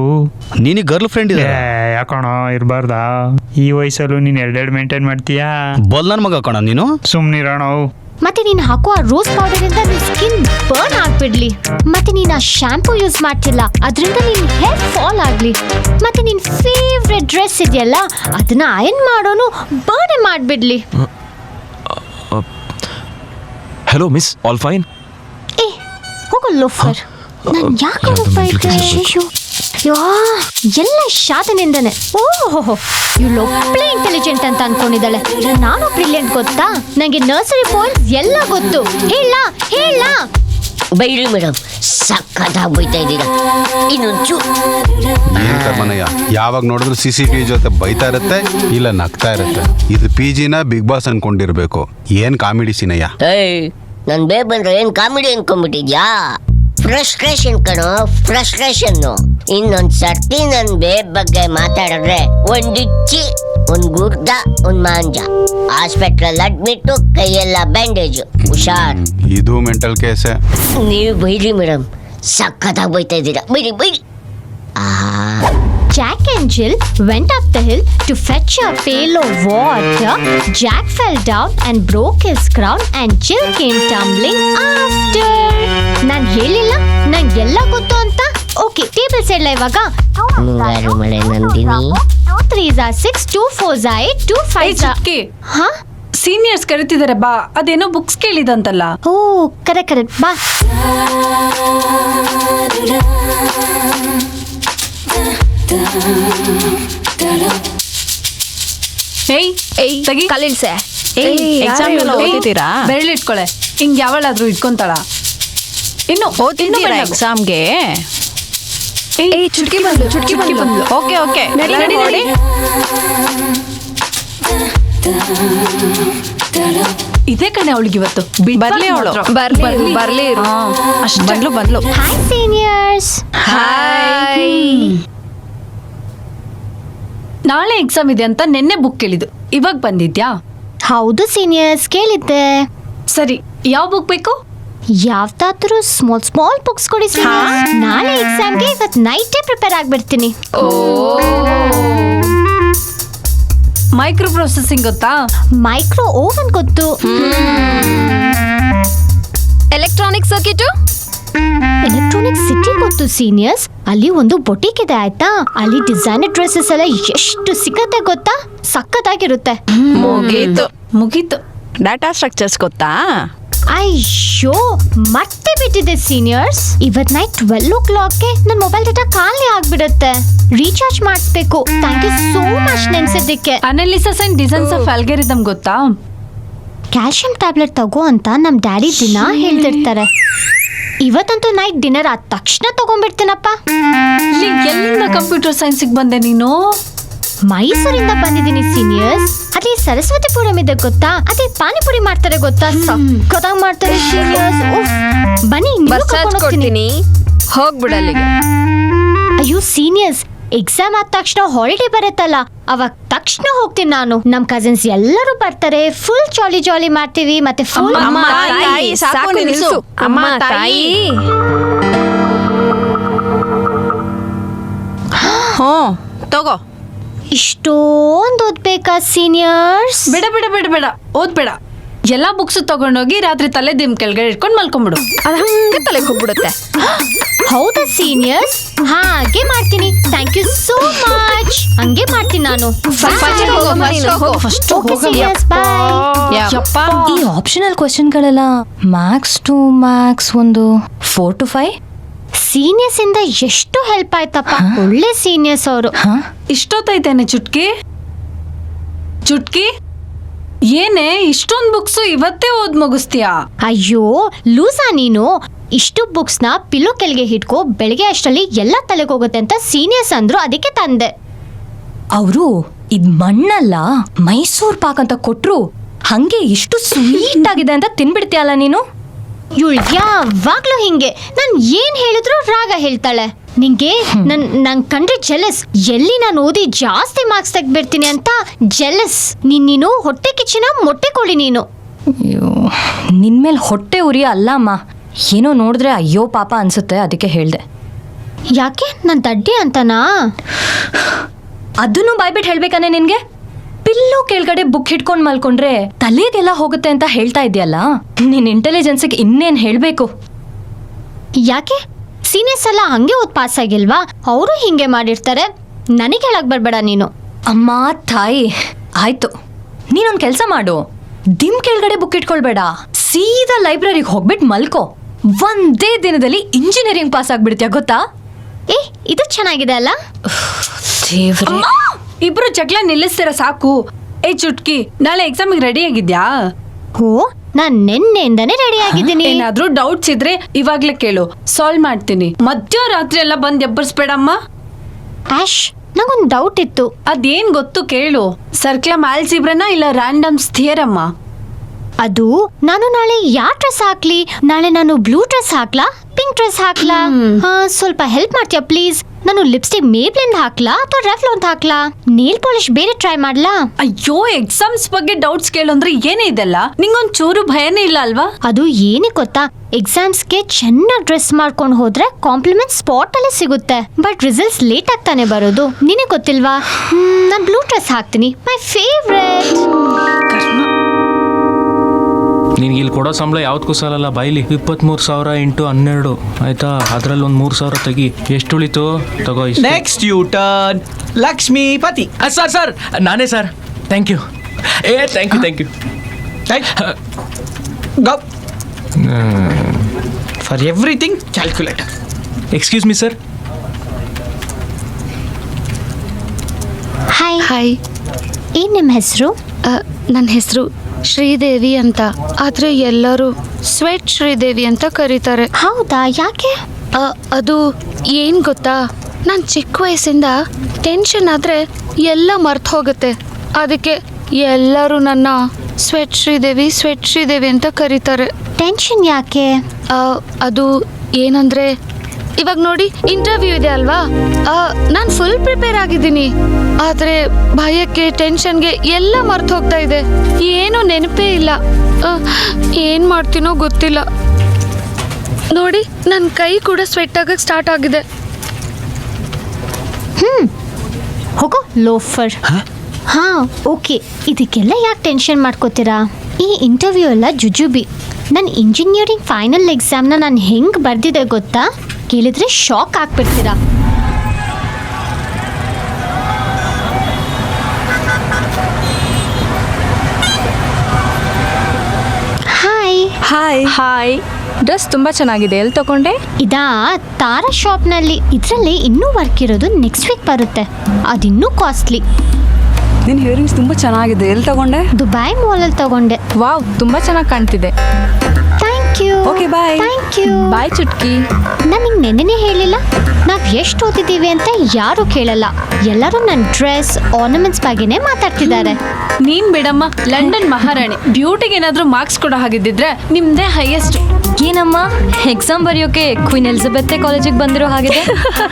ನಿನಗೆ ಗರ್ಲ್ ಫ್ರೆಂಡ್ ಇದೆ? ಯಾಕೋಣ ಇರಬಾರ್ದಾ? ಈ ವಯಸ್ಸಲ್ಲೂ ನೀನು ಎರಡೆರಡು ಮೇಂಟೈನ್ ಮಾಡ್ತೀಯಾ? ಬೊಲ್ಲನ್ ಮಗ ಕಣ ನೀನು. ಸುಮ್ನಿರೋಣ. ಮತ್ತೆ ನೀನ್ ಹಾಕೋ ಆ ರೋಸ್ ಪೌಡರ್ ಇಂದ ನಿನ್ ಸ್ಕಿನ್ ಬರ್ನ್ ಆಗ್ಬಿಡ್ಲಿ. ಮತ್ತೆ ನೀನ್ ಆ ಶಾಂಪೂ ಯೂಸ್ ಮಾಡ್ತಿಲ್ಲ, ಅದರಿಂದ ನಿನ್ ಹೇರ್ ಫಾಲ್ ಆಗ್ಲಿ. ಮತ್ತೆ ನಿನ್ ಫೇವ್ರೆಟ್ ಡ್ರೆಸ್ ಇದೆಯಲ್ಲ, ಅದನ್ನ ಅಯನ್ ಮಾಡೋನು burn ಮಾಡ್ಬಿಡ್ಲಿ. Hello, miss. All fine? ಏ ಹೋಗೋ ಲೋಫರ್. ನಾನ್ ಯಾಕೆ ಬೈತೆ? ಅಯ್ಯೋ ಎಲ್ಲ ಶಾತನಿಂದನೆ. ಓಹೋ, ಇವಳು ಒಬ್ಳೆ ಇಂಟೆಲಿಜೆಂಟ್ ಅಂತ ಅನ್ಕೊಂಡಿದ್ದಾಳೆ. ನಾನು ಬ್ರಿಲಿಯಂಟ್ ಗೊತ್ತಾ? ನಂಗೆ ನರ್ಸರಿ ಪಾಯಿಂಟ್ಸ್ ಎಲ್ಲ ಗೊತ್ತು. ಹೇಳ ಬೈರಿ ಮೇಡಮ್, ಸಕ್ಕತ್ತಾಗಿ ಬೈತಾ ಇದ್ದೀರಾ. ಇನ್ನೊಂಚು ಏನ್ ಕರ್ಮನಯ್ಯ, ಯಾವಾಗ ನೋಡಿದ್ರು CCTV ಜೊತೆ ಬೈತಾ ಇರುತ್ತೆ, ಇಲ್ಲ ನಗ್ತಾ ಇರುತ್ತೆ. ಇದು PGನ ಬಿಗ್ ಬಾಸ್ ಅನ್ಕೊಂಡಿರ್ಬೇಕು. ಏನ್ ಕಾಮಿಡಿ ಸೀನಯ್ಯ. ಏಯ್, ನನ್ ಬೇ ಬಂದ್ರೆ ಏನ್ ಕಾಮಿಡಿ ಅನ್ಕೊಂಡ್ಬಿಟ್ಟಿದ್ಯಾ? ಫ್ರಸ್ಟ್ರೇಷನ್ ಕಣೋ, ಫ್ರಸ್ಟ್ರೇಷನ್ನು. ಇನ್ನೊಂದ್ ಸರ್ತಿ ನನ್ ಬೇಬ್ ಬಗ್ಗೆ ಮಾತಾಡಿದ್ರೆ ಒಂದಿಚ್ಚಿ, ಒಂದ್ ಗುರ್ದ, ಒಂದ್ ಮಾಂಜ. ಹಾಸ್ಪಿಟ್ಲಲ್ಲಿ ಅಡ್ಮಿಟ್, ಕೈಯೆಲ್ಲ ಬ್ಯಾಂಡೇಜ್. ಹುಷಾರ್. ಇದು ಮೆಂಟಲ್ ಕೇಸೆ. ನೀವು ಬೈರಿ ಮೇಡಮ್, ಸಕ್ಕತ್ತಾಗಿ ಬೈತಾ ಇದ್ದೀರಾ. ಬೈರಿ. Jack and Jill went up the hill to fetch a pail of water. Jack fell down and broke his crown and Jill came tumbling after. ನಾನ್ ಹೇಳಿಲ್ಲ ನಂಗೆಲ್ಲ ಗೊತ್ತು ಅಂತ. ಓಕೆ, ಟೇಬಲ್ ಸೇಡ್ಲ ಇವಾಗ. ಮುಂಗಾರು ಮಳೆ Nandini. 2 3s are 6, 2 4s are 8, 2 5s are... ಹಾ, seniors ಕರಿತಿದ್ದಾರೆ ಬಾ. ಅದೇನೋ books ಕೇಳಿದಂತಲ್ಲ. ಓ correct ಬಾ. ಕಲಿಲ್ಸೆ ಬೆರಳಿಟ್ಕೊಳೆ. ಹಿಂಗ್ ಯಾವಳಾದ್ರೂ ಇಟ್ಕೊಂತಾಳ? ಇನ್ನು ಓದ್ತಿದ್ದೀರಾ ಎಕ್ಸಾಮ್ಗೆ? ಚುಟ್ಕಿ ಬಂದ್ಲು. ಓಕೆ ನಡಿ. ಇದೇ ಕಣೆ ಅವಳಿಗೆ ಇವತ್ತು. ಬರ್ಲಿ ಅವಳು, ಬರ್ಲಿ. ಅಷ್ಟು ಬಂದ್ಲು. Hi seniors. ನಾಳೆ ಎಕ್ಸಾಮ್ ಇದೆ ಅಂತ ನಿನ್ನೆ ಬುಕ್ ಕೇಳಿದ್ದು, ಇವಾಗ ಬಂದಿದ್ಯಾ? ಹೌದು ಸೀನಿಯರ್ಸ್, ಕೇಳಿದ್ದೆ. ಸರಿ, ಯಾವ ಬುಕ್ ಬೇಕು? ಯಾವ್ದಾದ್ರೂ ಸ್ಮಾಲ್ ಬುಕ್ಸ್ ಕೊಡಿ ಸೀನಿಯರ್ಸ್. ನಾಳೆ ಎಕ್ಸಾಮ್ಗೆ ಇವತ್ತು ನೈಟೇ ಪ್ರಿಪೇರ್ ಆಗ್ಬಿಡ್ತೀನಿ. ಮೈಕ್ರೋ ಪ್ರೊಸೆಸಿಂಗ್ ಗೊತ್ತಾ? ಮೈಕ್ರೋ ಓವನ್ ಗೊತ್ತು. Electronic circuit? ಎಲೆಕ್ಟ್ರಾನಿಕ್ ಸಿಟಿ ಗೊತ್ತು ಸೀನಿಯರ್ಸ್. ಅಲ್ಲಿ ಒಂದು ಬೊಟಿಕ್ ಇದೆ ಆಯ್ತಾ, ಅಲ್ಲಿ ಡಿಸೈನರ್ ಡ್ರೆಸ್ಸಸ್ ಎಲ್ಲ ಎಷ್ಟು ಸಿಕ್ಕತ್ತೆ ಗೊತ್ತಾ? ಸಕ್ಕತ್ತಾಗಿರುತ್ತೆ. ಮುಗೀತು. ಡಾಟಾ ಸ್ಟ್ರಕ್ಚರ್ಸ್ ಗೊತ್ತಾ? ಅಯ್ಯೋ ಮತ್ತೆ ಬಿಟ್ಟಿದೆ ಸೀನಿಯರ್ಸ್. ಇವತ್ ನೈಟ್ 12 o'clockಗೆ ನನ್ನ ಮೊಬೈಲ್ ಡೇಟಾ ಖಾಲಿ ಆಗ್ಬಿಡುತ್ತೆ. ರೀಚಾರ್ಜ್ ಮಾಡಿಸ್ಬೇಕು. ಥ್ಯಾಂಕ್ ಯು ಸೋ ಮಚ್ ನೆನ್ಸಿದ್ದಕ್ಕೆ. Analysis and designs of algorithm ಗೊತ್ತಾ? ಕ್ಯಾಲ್ಸಿಯಂ ಟ್ಯಾಬ್ಲೆಟ್ ತಗೋ ಅಂತ ನಮ್ ಡ್ಯಾಡಿ ದಿನ ಹೇಳ್ತಿರ್ತಾರೆ. ಇವತ್ತಂತೂ ನೈಟ್ ಡಿನ್ನರ್ ಆದ ತಕ್ಷಣ ತಗೊಂಡ್ಬಿಡ್ತೀನಪ್ಪ. ಎಲ್ಲಿಂದ ಕಂಪ್ಯೂಟರ್ ಸೈನ್ಸಿಗೆ ಬಂದೆ ನೀನು? ಮೈಸೂರಿಂದ ಬಂದಿದ್ದೀನಿ ಸೀನಿಯರ್ಸ್. ಅದೇ ಸರಸ್ವತಿಪುರಂ ಇದೆ ಗೊತ್ತಾ? ಅದೇ ಪಾನಿಪುರಿ ಮಾಡ್ತಾರೆ ಗೊತ್ತಾ? ಸಕ್ಕತ್ತಾಗಿ ಮಾಡ್ತಾರೆ ಸೀನಿಯರ್ಸ್. ಬನ್ನಿ ಕೊಡ್ತೀನಿ, ಹೋಗ್ಬಿಡಲ್ಲಿಗೆ. ಅಯ್ಯೋ ಸೀನಿಯರ್ಸ್, ಎಕ್ಸಾಮ್ ಆದ ತಕ್ಷಣ ಹಾಲಿಡೇ ಬರುತ್ತಲ್ಲ, ಅವಾಗ ತಕ್ಷಣ ಹೋಗ್ತೀನಿ ನಾನು. ನಮ್ ಕಸಿನ್ಸ್ ಎಲ್ಲರೂ ಬರ್ತಾರೆ, ಫುಲ್ ಜಾಲಿ ಮಾಡ್ತೀವಿ. ಮತ್ತೆ ಫುಲ್ ತಗೋ. ಇಷ್ಟೊಂದು ಓದ್ಬೇಕಾ ಸೀನಿಯರ್ಸ್? ಬೇಡ ಓದ್ಬೇಡ. ಎಲ್ಲಾ ಬುಕ್ಸ್ ತಗೊಂಡೋಗಿ ರಾತ್ರಿ ತಲೆ ದಿಮ್ ಕೆಳಗಡೆ ಇಟ್ಕೊಂಡು ಮಲ್ಕೊಂಡ್ಬಿಡು ಅದು ಹಂಗೆ ತಲೆಗೆ ಹೋಗ್ಬಿಡುತ್ತೆ. ಹೌದಾ ಸೀನಿಯರ್ಸ್? ಹಾಗೆ ಮಾಡ್ತೀನಿ. Thank you so much. ಹಂಗೆ ಮಾಡ್ತೀನಿ ನಾನು. ಈ ಆಪ್ಷನಲ್ ಕ್ವಶನ್ಗಳೆಲ್ಲ ಮ್ಯಾಕ್ಸ್ ಟು ಮ್ಯಾಕ್ಸ್ ಒಂದು 4 to 5. ಸೀನಿಯರ್ಸ್ ಇಂದ ಎಷ್ಟು ಹೆಲ್ಪ್ ಆಯ್ತಪ್ಪ. ಒಳ್ಳೆ ಸೀನಿಯರ್ಸ್ ಅವರು. ಇಷ್ಟೊತ್ತೈತೇನೆ ಚುಟ್ಕಿ ಏನೇ ಇಷ್ಟೊಂದು ಬುಕ್ಸು ಇವತ್ತೇ ಓದ್ ಮುಗಿಸ್ತೀಯಾ? ಅಯ್ಯೋ ಲೂಸಾ ನೀನು. ಇಷ್ಟು ಬುಕ್ಸ್ ನ ಪಿಲ್ಲೋ ಕೆಳಗೆ ಹಿಡ್ಕೋ, ಬೆಳಗ್ಗೆ ಅಷ್ಟರಲ್ಲಿ ಎಲ್ಲ ತಲೆಗೆ ಹೋಗುತ್ತೆ ಅಂತ ಸೀನಿಯರ್ಸ್ ಅಂದ್ರು, ಅದಕ್ಕೆ ತಂದೆ. ಅವರು ಇದ್ ಮಣ್ಣಲ್ಲ ಮೈಸೂರ್ ಪಾಕ್ ಅಂತ ಕೊಟ್ರು, ಹಂಗೆ ಇಷ್ಟು ಸ್ವೀಟ್ ಆಗಿದೆ ಅಂತ ತಿನ್ಬಿಡ್ತೀಯಲ್ಲ ನೀನು. ಇವಳು ಯಾವಾಗ್ಲೂ ಹಿಂಗೆ, ನಾನು ಏನ್ ಹೇಳಿದ್ರು ರಾಗ ಹೇಳ್ತಾಳೆ. ನಿಂಗೆ ನನ್ ಕಂಡ್ರೆ ಜೆಲಸ್. ಎಲ್ಲಿ ನಾನು ಓದಿ ಜಾಸ್ತಿ ಮಾರ್ಕ್ಸ್ ತೆಗ್ಬಿಡ್ತೀನಿ ಅಂತ ಜೆಲಸ್. ನೀನು ಹೊಟ್ಟೆ ಕಿಚ್ಚಿನ ಮೊಟ್ಟೆ ಕೊಡಿ ನೀನು. ಅಯ್ಯೋ ನಿನ್ಮೇಲೆ ಹೊಟ್ಟೆ ಉರಿ ಅಲ್ಲ ಅಮ್ಮ, ಏನೋ ನೋಡಿದ್ರೆ ಅಯ್ಯೋ ಪಾಪ ಅನ್ಸುತ್ತೆ, ಅದಕ್ಕೆ ಹೇಳ್ದೆ. ಯಾಕೆ ನಾನು ದಡ್ಡಿ ಅಂತನಾ? ಅದನ್ನು ಬಾಯ್ಬಿಟ್ಟು ಹೇಳ್ಬೇಕಾನೆ ನಿನ್ಗೆ? ಪಿಲ್ಲೋ ಕೆಳಗಡೆ ಬುಕ್ ಹಿಡ್ಕೊಂಡು ಮಲ್ಕೊಂಡ್ರೆ ತಲೆಗೆಲ್ಲ ಹೋಗುತ್ತೆ ಅಂತ ಹೇಳ್ತಾ ಇದೆಯಲ್ಲ, ನಿನ್ ಇಂಟೆಲಿಜೆನ್ಸ್ಗೆ ಇನ್ನೇನ್ ಹೇಳ್ಬೇಕು? ಯಾಕೆ ಸೀನಿಯರ್ಸ್ ಎಲ್ಲ ಹಂಗೆ ಓದ್ ಪಾಸ್ ಆಗಿಲ್ವಾ? ಅವರು ಹಿಂಗೆ ಮಾಡಿರ್ತಾರೆ. ನನಗೆ ಹೇಳಕ್ ಬರ್ಬೇಡ ನೀನು. ಅಮ್ಮ ತಾಯಿ ಆಯ್ತು, ನೀನೊಂದು ಕೆಲಸ ಮಾಡು, ದಿಮ್ ಕೆಳಗಡೆ ಬುಕ್ ಇಟ್ಕೊಳ್ಬೇಡ, ಸೀದಾ ಲೈಬ್ರರಿಗೆ ಹೋಗ್ಬಿಟ್ಟು ಮಲ್ಕೋ. ಒಂದೇ ದಿನದಲ್ಲಿ ಇಂಜಿನಿಯರಿಂಗ್ ಪಾಸ್ ಆಗ್ಬಿಡ್ತೀಯ ಗೊತ್ತಾ? ಇದು ಚೆನ್ನಾಗಿದೆ ಅಲ್ಲ? ದೇವ್ರೇ, ಇಬ್ರು ಜಗಳ ನಿಲ್ಲಿಸ್ತೀರ ಸಾಕು. ಚುಟ್ಕಿ, ನಾಳೆ ಎಕ್ಸಾಮಿಗೆ ರೆಡಿ ಆಗಿದ್ಯಾ? ಓ, ನಾನ್ ನಿನ್ನೆಯಿಂದನೇ ರೆಡಿ ಆಗಿದ್ದೀನಿ. ಏನಾದ್ರೂ ಡೌಟ್ಸ್ ಇದ್ರೆ ಇವಾಗ್ಲೇ ಕೇಳು, ಸಾಲ್ವ್ ಮಾಡ್ತೀನಿ. ಮಧ್ಯರಾತ್ರಿ ಎಲ್ಲ ಬಂದ್ ಎಬ್ಬರಿಸ್ಬೇಡಮ್ಮ. ಆಶ್, ನಂಗೊಂದು ಡೌಟ್ ಇತ್ತು. ಅದೇನ್ ಗೊತ್ತು ಕೇಳು. ಸರ್ಕ್ಲಮ್ ಆಲ್ಜಿಬ್ರನ ಇಲ್ಲ ರ್ಯಾಂಡಮ್ಸ್ ಥಿಯರಮ್ಮ? ಅದು ನಾನು ನಾಳೆ ಯಾವ ಡ್ರೆಸ್ ಹಾಕ್ಲಿ? ನಾಳೆ ನಾನು ಬ್ಲೂ ಡ್ರೆಸ್ ಹಾಕ್ಲಾ, ಪಿಂಕ್ ಡ್ರೆಸ್ ಹಾಕ್ಲಾ? ಸ್ವಲ್ಪ ಹೆಲ್ಪ್ ಮಾಡ್ತೀಯಾ ಪ್ಲೀಸ್? ನಾನು ಲಿಪ್ಸ್ಟಿಕ್ ಮೇಬ್ಲಿಂದ ಹಾಕ್ಲಾ ಅಥವಾ ರೆಫ್ಲಾನ್ ಹಾಕ್ಲಾ? ನೇಲ್ ಪಾಲಿಶ್ ಬೇರೆ ಟ್ರೈ ಮಾಡ್ಲಾ? ಅಯ್ಯೋ, ಎಕ್ಸಾಮ್ಸ್ ಬಗ್ಗೆ ಡೌಟ್ಸ್ ಕೇಳು ಅಂದ್ರೆ ಏನೇ ಇದೆಲ್ಲ? ನಿಂಗೊಂದ್ ಚೂರು ಭಯನೇ ಇಲ್ಲ ಅಲ್ವಾ? ಅದು ಏನೇ ಗೊತ್ತಾ, ಎಕ್ಸಾಮ್ಸ್ಗೆ ಚೆನ್ನಾಗಿ ಡ್ರೆಸ್ ಮಾಡ್ಕೊಂಡು ಹೋದ್ರೆ ಕಾಂಪ್ಲಿಮೆಂಟ್ ಸ್ಪಾಟ್ ಅಲ್ಲೇ ಸಿಗುತ್ತೆ. ಬಟ್ ರಿಸಲ್ಟ್ಸ್ ಲೇಟ್ ಆಗ್ತಾನೆ ಬರೋದು, ನಿನಗೆ ಗೊತ್ತಿಲ್ವಾ? ನಾನು ಬ್ಲೂ ಡ್ರೆಸ್ ಹಾಕ್ತೀನಿ, ಮೈ ಫೇವ್ರೆಟ್. ನಿನ್ಗೆ ಇಲ್ಲಿ ಕೊಡೋ ಸಂಬಳ ಯಾವ್ದಕ್ಕೂ ಸಾಲಲ್ಲ. ಬಾಯ್ಲಿ 23,000 × 12 ಆಯ್ತಾ? ಅದ್ರಲ್ಲಿ ಒಂದು 3,000 ತೆಗಿ. ಎಷ್ಟು ಉಳಿತು ತಗೋ. Next you turn Lakshmipati. Sir ನಾನೇ sir. Thank you. Thank you. Go for everything calculator. Excuse me sir. Hi, ಏನ್ ನಿಮ್ಮ ಹೆಸರು? ನನ್ನ ಹೆಸರು ಶ್ರೀದೇವಿ ಅಂತ, ಆದರೆ ಎಲ್ಲರೂ ಸ್ವೆಟ್ ಶ್ರೀದೇವಿ ಅಂತ ಕರೀತಾರೆ. ಹೌದಾ, ಯಾಕೆ? ಅದು ಏನು ಗೊತ್ತಾ, ನಾನು ಚಿಕ್ಕ ವಯಸ್ಸಿಂದ ಟೆನ್ಷನ್ ಆದರೆ ಎಲ್ಲ ಮರ್ತು ಹೋಗುತ್ತೆ, ಅದಕ್ಕೆ ಎಲ್ಲರೂ ನನ್ನ ಸ್ವೆಟ್ ಶ್ರೀದೇವಿ ಅಂತ ಕರೀತಾರೆ. ಟೆನ್ಷನ್ ಯಾಕೆ? ಅದು ಏನಂದರೆ, ಇವಾಗ ನೋಡಿ ಇಂಟರ್ವ್ಯೂ ಇದೆ ಅಲ್ವಾ, ನಾನು ಫುಲ್ ಪ್ರಿಪೇರ್ ಆಗಿದ್ದೀನಿ, ಆದರೆ ಭಯಕ್ಕೆ ಟೆನ್ಷನ್ಗೆ ಎಲ್ಲ ಮರ್ತು ಹೋಗ್ತಾ ಇದೆ, ಏನೂ ನೆನಪೇ ಇಲ್ಲ. ಏನು ಮಾಡ್ತೀನೋ ಗೊತ್ತಿಲ್ಲ. ನೋಡಿ ನನ್ನ ಕೈ ಕೂಡ ಸ್ವೆಟ್ ಆಗಕ್ಕೆ ಸ್ಟಾರ್ಟ್ ಆಗಿದೆ. ಹೋಗೋ ಲೋಫರ್. ಓಕೆ, ಇದಕ್ಕೆಲ್ಲ ಯಾಕೆ ಟೆನ್ಷನ್ ಮಾಡ್ಕೋತೀರಾ? ಈ ಇಂಟರ್ವ್ಯೂ ಎಲ್ಲ ಜುಜುಬಿ. ನನ್ನ ಇಂಜಿನಿಯರಿಂಗ್ ಫೈನಲ್ ಎಕ್ಸಾಮ್ನ ನಾನು ಹೆಂಗೆ ಬರ್ದಿದೆ ಗೊತ್ತಾ? ಕೇಳಿದ್ರೆ ಶಾಕ್ ಆಗ್ಬಿಡ್ತೀರಾ. ಹಾಯ್, ಡ್ರೆಸ್ ತುಂಬ ಚೆನ್ನಾಗಿದೆ, ಎಲ್ಲಿ ತಗೊಂಡೆ? ಇದಾ ತಾರಾ ಶಾಪ್ನಲ್ಲಿ. ಇದರಲ್ಲಿ ಇನ್ನೂ ವರ್ಕ್ ಇರೋದು, ನೆಕ್ಸ್ಟ್ ವೀಕ್ ಬರುತ್ತೆ, ಅದಿನ್ನೂ ಕಾಸ್ಟ್ಲಿ. ನಿನ್ನ ಹಿಯರಿಂಗ್ಸ್ ತುಂಬ ಚೆನ್ನಾಗಿದೆ, ಎಲ್ಲಿ ತಗೊಂಡೆ? ದುಬೈ ಮಾಲಲ್ಲಿ ತಗೊಂಡೆ. ವಾವ್, ತುಂಬ ಚೆನ್ನಾಗಿ ಕಾಣ್ತಿದೆ. Thank you. Okay bye. Thank you. Bye Chutki. ನನಗೆ ನೆನ್ನೆನೇ ಹೇಳಿಲ್ಲ, ನಾವು ಎಷ್ಟು ಓದಿದ್ದೀವಿ ಅಂತ ಯಾರೂ ಕೇಳಲ್ಲ. ಎಲ್ಲರೂ ನನ್ನ ಡ್ರೆಸ್ ಆರ್ನಮೆಂಟ್ಸ್ ಬಗ್ಗೆನೇ ಮಾತಾಡ್ತಿದ್ದಾರೆ. ನೀನ್ ಬಿಡಮ್ಮ, ಲಂಡನ್ ಮಹಾರಾಣಿ. ಬ್ಯೂಟಿಗೆ ಏನಾದ್ರೂ ಮಾರ್ಕ್ಸ್ ಕೊಡೋ ಹಾಗಿದ್ದಿದ್ರೆ ನಿಮ್ದೇ ಹೈಯೆಸ್ಟ್. ಏನಮ್ಮ ಎಕ್ಸಾಮ್ ಬರೆಯೋಕೆ ಕ್ವೀನ್ ಎಲಿಜಬೆತ್ ಕಾಲೇಜಿಗೆ ಬಂದಿರೋ ಹಾಗಿದೆ.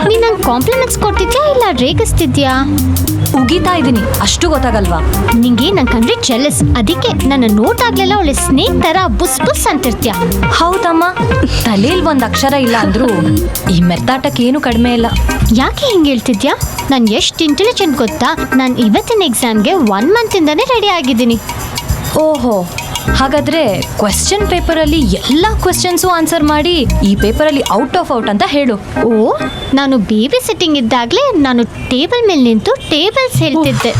ನೀನು ನಂಗೆ ಕಾಂಪ್ಲಿಮೆಂಟ್ಸ್ ಕೊಡ್ತಿದ್ಯಾ ಇಲ್ಲ ರೇಗಿಸ್ತಿದ್ಯಾ? ಉಗಿತಾ ಇದ್ದೀನಿ, ಅಷ್ಟು ಗೊತ್ತಾಗಲ್ವಾ? ನಿಂಗೆ ನನ್ನ ಕಂಡ್ರೆ ಜೆಲಸ್, ಅದಕ್ಕೆ ನನ್ನ ನೋಟ್ ಆಗ್ಲೆಲ್ಲ ಒಳ್ಳೆ ಸ್ನೇಕ್ ತರ ಬುಸ್ ಬುಸ್ ಅಂತಿರ್ತೀಯ. ಹೌದಮ್ಮ, ತಲೆಯಲ್ಲಿ ಒಂದು ಅಕ್ಷರ ಇಲ್ಲ ಅಂದ್ರೂ ಈ ಮೆತ್ತಾಟಕ್ಕೆ ಏನು ಕಡಿಮೆ ಇಲ್ಲ. ಯಾಕೆ ಹಿಂಗೆ ಹೇಳ್ತಿದ್ಯಾ? ನಾನು ಎಷ್ಟು ಇಂಟೆಲಿಜೆಂಟ್ ಗೊತ್ತಾ? ನಾನು ಇವತ್ತಿನ ಎಕ್ಸಾಮ್ಗೆ 1 ಮಂತ್ ಇಂದಾನೇ ರೆಡಿ ಆಗಿದ್ದೀನಿ. ಓಹೋ, ಹಾಗಾದ್ರೆ ಕ್ವೆಶ್ಚನ್ ಪೇಪರಲ್ಲಿ ಎಲ್ಲ ಕ್ವೆಶ್ಚನ್ಸು ಆನ್ಸರ್ ಮಾಡಿ ಈ ಪೇಪರಲ್ಲಿ ಔಟ್ ಆಫ್ ಔಟ್ ಅಂತ ಹೇಳು. ಓ, ನಾನು ಬೇಬಿ ಸಿಟ್ಟಿಂಗ್ ಇದ್ದಾಗಲೇ ನಾನು ಟೇಬಲ್ ಮೇಲೆ ನಿಂತು ಟೇಬಲ್ಸ್ ಹೇಳ್ತಿದ್ದೆ.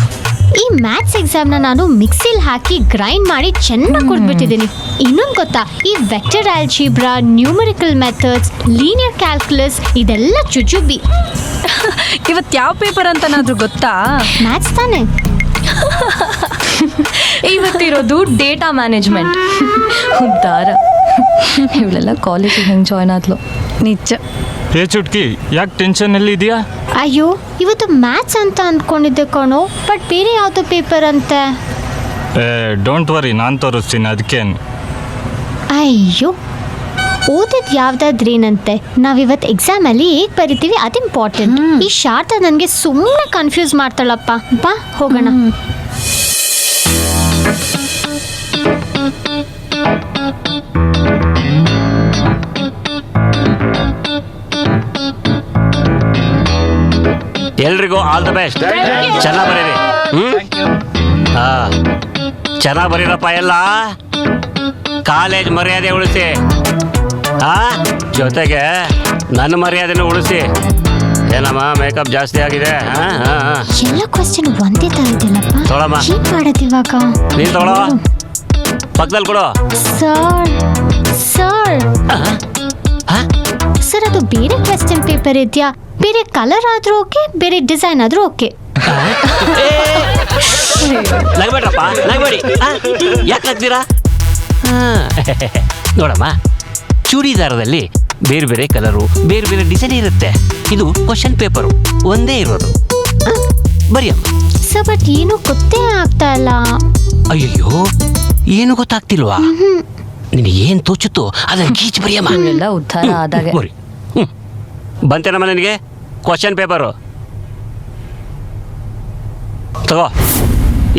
ಈ ಮ್ಯಾಥ್ಸ್ ಎಕ್ಸಾಮ್ನ ನಾನು ಮಿಕ್ಸಿಲ್ ಹಾಕಿ ಗ್ರೈಂಡ್ ಮಾಡಿ ಚೆನ್ನಾಗಿ ಕೊಡ್ಬಿಟ್ಟಿದ್ದೀನಿ. ಇನ್ನೊಂದು ಗೊತ್ತಾ, ಈ vector algebra, numerical methods, linear calculus ಇದೆಲ್ಲ ಚುಚುಬಿ. ಇವತ್ತು ಯಾವ ಪೇಪರ್ ಅಂತನಾದ್ರೂ ಗೊತ್ತಾ? ಮ್ಯಾಥ್ಸ್ ತಾನೆ. ಇವತ್ತಿರೋದು ಡೇಟಾ ಮ್ಯಾನೇಜ್ಮೆಂಟ್. ಉದ್ದಾರ ಇವಳೆಲ್ಲ ಕಾಲೇಜಿಗೆ ಹೆಂಗೆ ಜಾಯ್ನ್ ಆದ್ಲು. ನಿಜ. ಏ ಚುಟ್ಕಿ, ಯಾಕೆ ಟೆನ್ಷನಲ್ಲಿ ಇದೆಯಾ? ಅಯ್ಯೋ, ಇವತ್ತು ಮ್ಯಾಥ್ಸ್ ಅಂತ ಅಂದ್ಕೊಂಡಿದ್ದೆ ಕಣೋ, ಬಟ್ ಬೇರೆ ಯಾವುದೋ ಪೇಪರ್ ಅಂತೆ. ಡೋಂಟ್ ವರಿ, ನಾನು ತೋರಿಸ್ತೀನಿ ಅದಕ್ಕೇನು. ಅಯ್ಯೋ, ಓದಿದ್ ಯಾವ್ದಾದ್ರೇನಂತೆ, ನಾವಿವತ್ತು ಎಕ್ಸಾಮಲ್ಲಿ ಹೇಗೆ ಬರಿತೀವಿ ಅದು ಇಂಪಾರ್ಟೆಂಟ್. ಈ ಶಾರ್ಟ ನನಗೆ ಸುಮ್ಮನೆ ಕನ್ಫ್ಯೂಸ್ ಮಾಡ್ತಾಳಪ್ಪ. ಬಾ ಹೋಗೋಣ. ಎಲ್ರಿಗೂ ಆಲ್ ದ ಬೆಸ್ಟ್. ಚೆನ್ನಾಗಿ ಬರೀರಿ. ಚೆನ್ನಾಗಿ ಬರೀರಪ್ಪ ಎಲ್ಲ. ಕಾಲೇಜ್ ಮರ್ಯಾದೆ ಉಳಿಸಿ, ಜೊತೆಗೆ ನನ್ನ ಮರ್ಯಾದೆನೂ ಉಳಿಸಿ. ಏನಮ್ಮ ಮೇಕಪ್ ಜಾಸ್ತಿ ಆಗಿದೆ? ಎಲ್ಲ ಕ್ವೆಶ್ಚನ್ ಒಂದೇ ತರ ಇದೆಯಲ್ಲಪ್ಪ. ತೊಗೊಳಮ್ಮ. ಏನ್ ಮಾಡೋದು ಇವಾಗ? ನೀನು ತಗೊಳ್ಳೋ, ಪಕ್ಕದಲ್ಲಿ ಕೊಡು. ಸರ್ ಸರ್ ಸರ್, ಅದು ಬೇರೆ ಕ್ವೆಶ್ಚನ್ ಪೇಪರ್ ಇದೆಯಾ? ಬೇರೆ ಕಲರ್ ಆದ್ರೂ ಓಕೆ, ಬೇರೆ ಡಿಸೈನ್ ಆದ್ರೂ ಓಕೆ. ನಗಬೇಡ್ರಪ್ಪ, ನಗಬೇಡಿ. ಯಾಕೆ ನಗ್ತೀರಾ? ನೋಡಮ್ಮ, ಚೂಡಿದಾರದಲ್ಲಿ ಬೇರೆ ಬೇರೆ ಕಲರು, ಬೇರೆ ಬೇರೆ ಡಿಸೈನ್ ಇರುತ್ತೆ. ಇದು ಕ್ವಶನ್ ಪೇಪರು ಒಂದೇ ಇರೋದು. ಬರಿಯಮ್ಮ. ಸರ್, ಬಟ್ ಏನು ಗೊತ್ತೇ ಆಗ್ತಾ ಇಲ್ಲ. ಅಯ್ಯಯ್ಯೋ, ಏನು ಗೊತ್ತಾಗ್ತಿಲ್ವಾ? ನಿನಗೆ ಏನು ತೋಚುತ್ತೋ ಅದನ್ನು ಗೀಚ್ ಬರಿಯಮ್ಮ. ಇವಳೆಲ್ಲ ಉದ್ಧಾರ ಆದಾಗ ಬರಿ. ಬಂತೇನಮ್ಮ ನಿನಗೆ ಕ್ವಶನ್ ಪೇಪರು? ತಗೋ,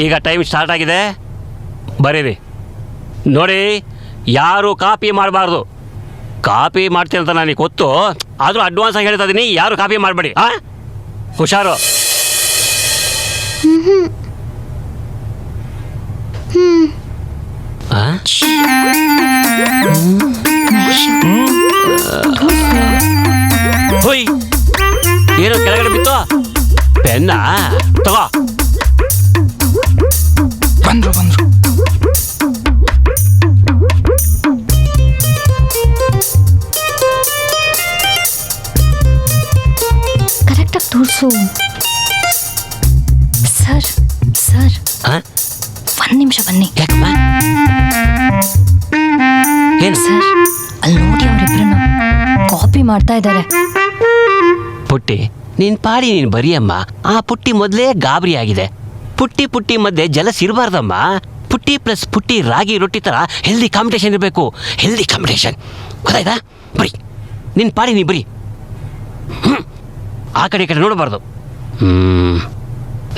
ಈಗ ಟೈಮ್ ಸ್ಟಾರ್ಟ್ ಆಗಿದೆ, ಬರೀರಿ. ನೋಡಿ, ಯಾರು ಕಾಪಿ ಮಾಡಬಾರ್ದು. ಕಾಪಿ ಮಾಡ್ತೀನಿ ಅಂತ ನನಗೆ ಗೊತ್ತು, ಆದರೂ ಅಡ್ವಾನ್ಸ್ ಆಗಿ ಹೇಳ್ತಾ ಇದ್ದೀನಿ, ಯಾರು ಕಾಪಿ ಮಾಡಬೇಡಿ. ಹುಷಾರು. ಹೋಯ್, ಏನು ಕೆಳಗಡೆ ಬಿತ್ತು? ಪೆನ್ನ ತಗೋ. ಬಂದ್ರು ಕರೆಕ್ಟಾಗಿ ತೋರಿಸು. ಸರ್ ಸರ್, ಒಂದು ನಿಮಿಷ ಬನ್ನಿ. ಯಾಕಮ್ಮ? ಏನು ಸರ್, ಅಲ್ಲಿ ನೋಡಿ ಅವರಿಬ್ಬರನ್ನ ಕಾಪಿ ಮಾಡ್ತಾ ಇದ್ದಾರೆ. ಪುಟ್ಟಿ, ನೀನ್ ಪಾಡಿ ನೀನು ಬರಿಯಮ್ಮ. ಆ ಪುಟ್ಟಿ ಮೊದಲೇ ಗಾಬರಿ ಆಗಿದೆ. ಪುಟ್ಟಿ ಮಧ್ಯೆ ಜಲಸ್ ಇರಬಾರ್ದಮ್ಮ. ಪುಟ್ಟಿ ಪ್ಲಸ್ ಪುಟ್ಟಿ ರಾಗಿ ರೊಟ್ಟಿ ಥರ ಹೆಲ್ದಿ ಕಾಂಪಿಟೇಷನ್ ಇರಬೇಕು. ಹೆಲ್ದಿ ಕಾಂಪಿಟೇಷನ್, ಗೊತ್ತಾಯ್ತಾ? ಬರಿ, ನಿನ್ನ ಪಾಡಿ ನೀ ಬರಿ. ಆ ಕಡೆ ಈ ಕಡೆ ನೋಡಬಾರ್ದು.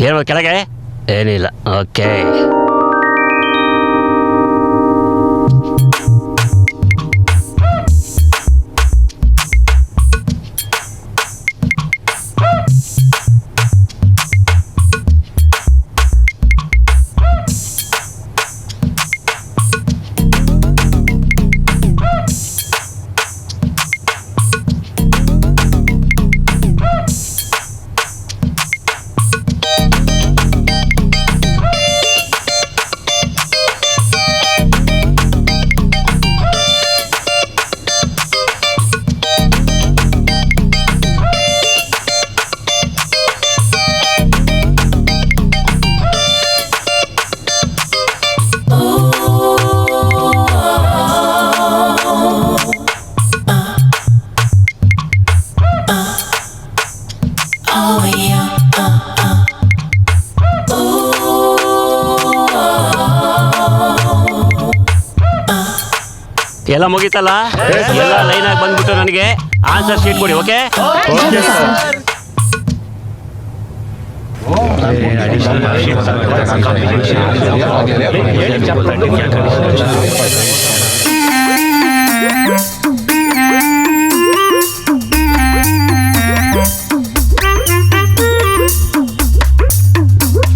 ಹೇಳುವ ಕೆಳಗೆ ಏನಿಲ್ಲ. ಓಕೆ. ಎಲ್ಲ ಮುಗೀತಲ್ಲ? ಎಲ್ಲ ಲೈನ್ ಆಗಿ ಬಂದ್ಬಿಟ್ಟು ನನಗೆ ಆನ್ಸರ್ ಶೀಟ್ ಕೊಡಿ. ಓಕೆ?